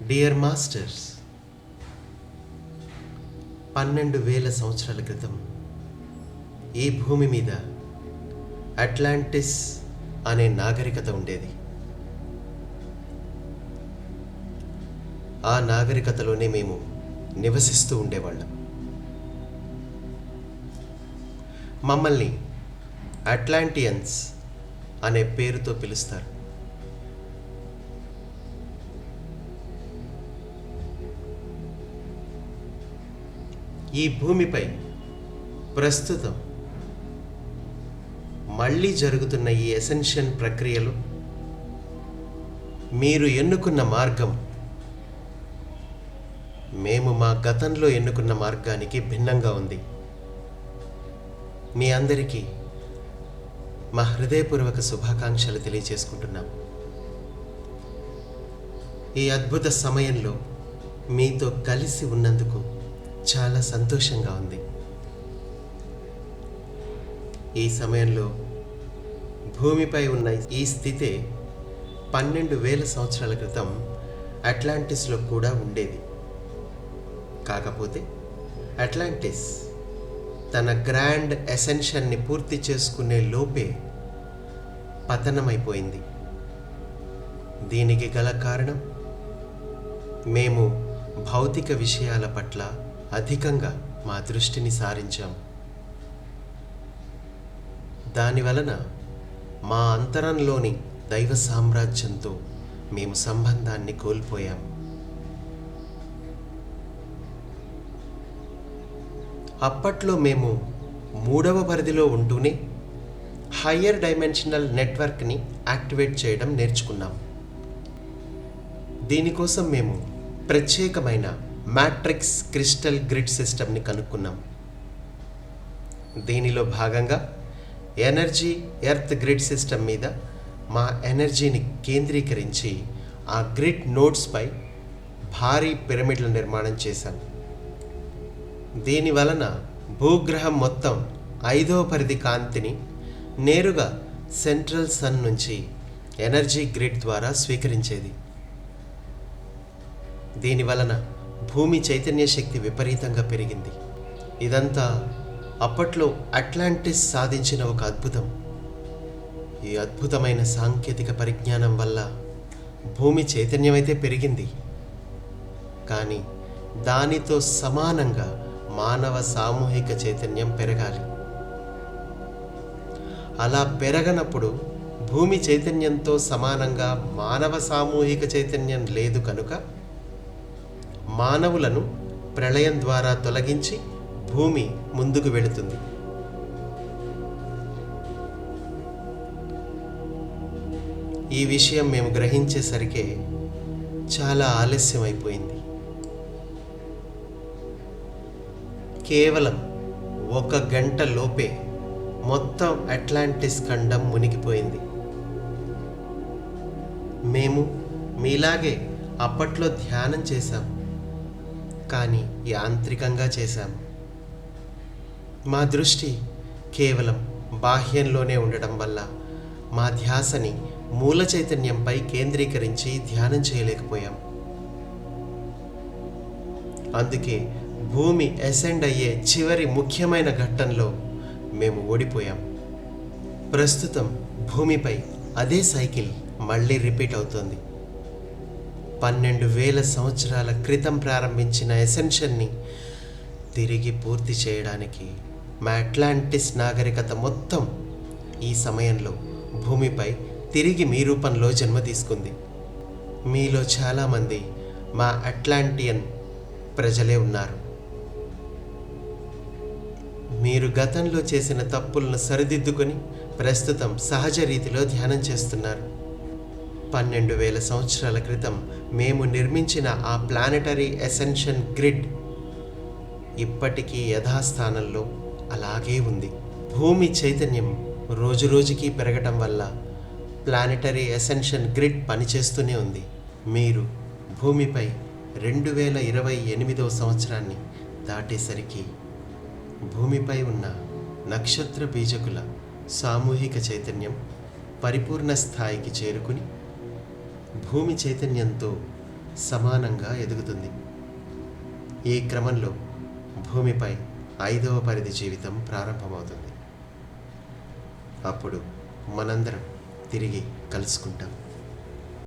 Dear masters, 12,000 సంవత్సరాల క్రితం ఈ భూమి మీద అట్లాంటిస్ అనే నాగరికత ఉండేది. ఆ నాగరికతలోనే మేము నివసిస్తూ ఉండేవాళ్ళం. మమ్మల్ని అట్లాంటియన్స్ అనే పేరుతో పిలుస్తారు. ఈ భూమిపై ప్రస్తుతం మళ్ళీ జరుగుతున్న ఈ ఎసెన్షియల్ ప్రక్రియలు మీరు ఎన్నుకున్న మార్గం మేము మా గతంలో ఎన్నుకున్న మార్గానికి భిన్నంగా ఉంది. మీ అందరికీ మా హృదయపూర్వక శుభాకాంక్షలు తెలియజేసుకుంటున్నాం. ఈ అద్భుత సమయంలో మీతో కలిసి ఉన్నందుకు చాలా సంతోషంగా ఉంది. ఈ సమయంలో భూమిపై ఉన్న ఈ స్థితే 12,000 సంవత్సరాల క్రితం అట్లాంటిస్లో కూడా ఉండేది. కాకపోతే అట్లాంటిస్ తన గ్రాండ్ ఎసెన్షన్ని పూర్తి చేసుకునే లోపే పతనమైపోయింది. దీనికి గల కారణం మేము భౌతిక విషయాల పట్ల అధికంగా మా దృష్టిని సారించాం. దానివలన మా అంతరంలోని దైవ సామ్రాజ్యంతో మేము సంబంధాన్ని కోల్పోయాం. అప్పట్లో మేము 3వ పరిధిలో ఉంటూనే హయ్యర్ డైమెన్షనల్ నెట్వర్క్ని యాక్టివేట్ చేయడం నేర్చుకున్నాం. దీనికోసం మేము ప్రత్యేకమైన మ్యాట్రిక్స్ క్రిస్టల్ గ్రిడ్ సిస్టమ్ని కనుక్కున్నాం. దీనిలో భాగంగా ఎనర్జీ ఎర్త్ గ్రిడ్ సిస్టమ్ మీద మా ఎనర్జీని కేంద్రీకరించి ఆ గ్రిడ్ నోడ్స్పై భారీ పిరమిడ్ల నిర్మాణం చేశాం. దీనివలన భూగ్రహం మొత్తం 5వ పరిధి కాంతిని నేరుగా సెంట్రల్ సన్ నుంచి ఎనర్జీ గ్రిడ్ ద్వారా స్వీకరించేది. దీనివలన భూమి చైతన్య శక్తి విపరీతంగా పెరిగింది. ఇదంతా అప్పట్లో అట్లాంటిస్ సాధించిన ఒక అద్భుతం. ఈ అద్భుతమైన సాంకేతిక పరిజ్ఞానం వల్ల భూమి చైతన్యమైతే పెరిగింది, కానీ దానితో సమానంగా మానవ సామూహిక చైతన్యం పెరగాలి. అలా పెరగనప్పుడు భూమి చైతన్యంతో సమానంగా మానవ సామూహిక చైతన్యం లేదు కనుక మానవులను ప్రళయం ద్వారా తొలగించి భూమి ముందుకు వెళుతుంది. ఈ విషయం మేము గ్రహించేసరికే చాలా ఆలస్యం అయిపోయింది. కేవలం 1 గంట లోపే మొత్తం అట్లాంటిస్ ఖండం మునిగిపోయింది. మేము మీలాగే అప్పట్లో ధ్యానం చేశాం, కానీ యాంత్రికంగా చేశాం. మా దృష్టి కేవలం బాహ్యంలోనే ఉండడం వల్ల మా ధ్యాసని మూల చైతన్యంపై కేంద్రీకరించి ధ్యానం చేయలేకపోయాం. అందుకే భూమి అసెండ్ అయ్యే చివరి ముఖ్యమైన ఘట్టంలో మేము ఓడిపోయాం. ప్రస్తుతం భూమిపై అదే సైకిల్ మళ్ళీ రిపీట్ అవుతోంది. 12,000 సంవత్సరాల క్రితం ప్రారంభించిన ఎసెన్షన్ని తిరిగి పూర్తి చేయడానికి మా అట్లాంటిస్ నాగరికత మొత్తం ఈ సమయంలో భూమిపై తిరిగి మీ రూపంలో జన్మ తీసుకుంది. మీలో చాలామంది మా అట్లాంటియన్ ప్రజలే ఉన్నారు. మీరు గతంలో చేసిన తప్పులను సరిదిద్దుకొని ప్రస్తుతం సహజ రీతిలో ధ్యానం చేస్తున్నారు. 12,000 సంవత్సరాల క్రితం మేము నిర్మించిన ఆ ప్లానెటరీ ఎసెన్షన్ గ్రిడ్ ఇప్పటికీ యథాస్థానంలో అలాగే ఉంది. భూమి చైతన్యం రోజురోజుకి పెరగటం వల్ల ప్లానెటరీ ఎసెన్షన్ గ్రిడ్ పనిచేస్తూనే ఉంది. మీరు భూమిపై 2028వ సంవత్సరాన్ని దాటేసరికి భూమిపై ఉన్న నక్షత్ర బీజకుల సామూహిక చైతన్యం పరిపూర్ణ స్థాయికి చేరుకుని భూమి చైతన్యంతో సమానంగా ఎదుగుతుంది. ఈ క్రమంలో భూమిపై 5వ పరిధి జీవితం ప్రారంభమవుతుంది. అప్పుడు మనందరం తిరిగి కలుసుకుంటాం.